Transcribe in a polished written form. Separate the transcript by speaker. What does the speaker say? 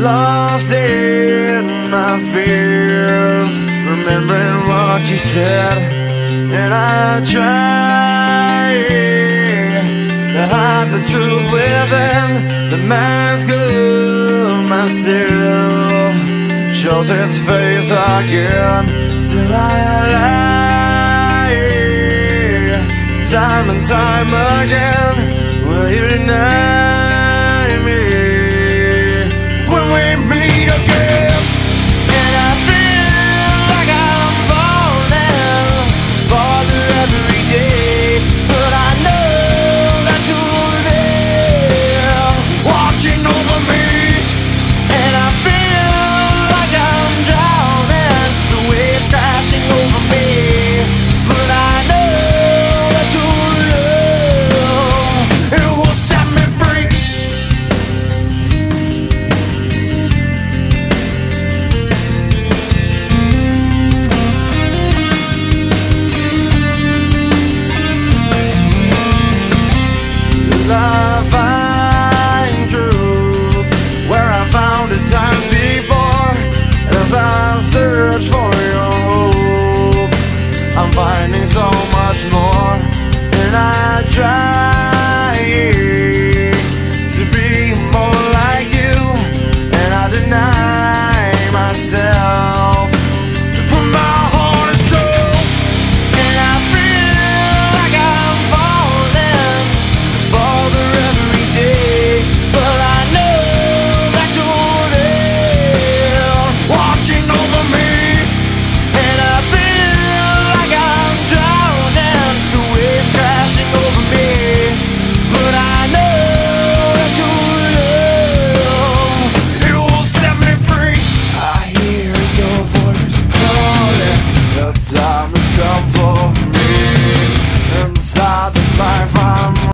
Speaker 1: lost in my fears, remembering what you said, and I try to hide the truth within the mask of myself. Shows its face again, still I lie, time and time again. Will you deny me when we meet again? And I feel like I'm falling farther every day, but I know that you're there watching over me. And I feel like I'm drowning, the waves crashing over me, but I know that your love, it will set me free. Love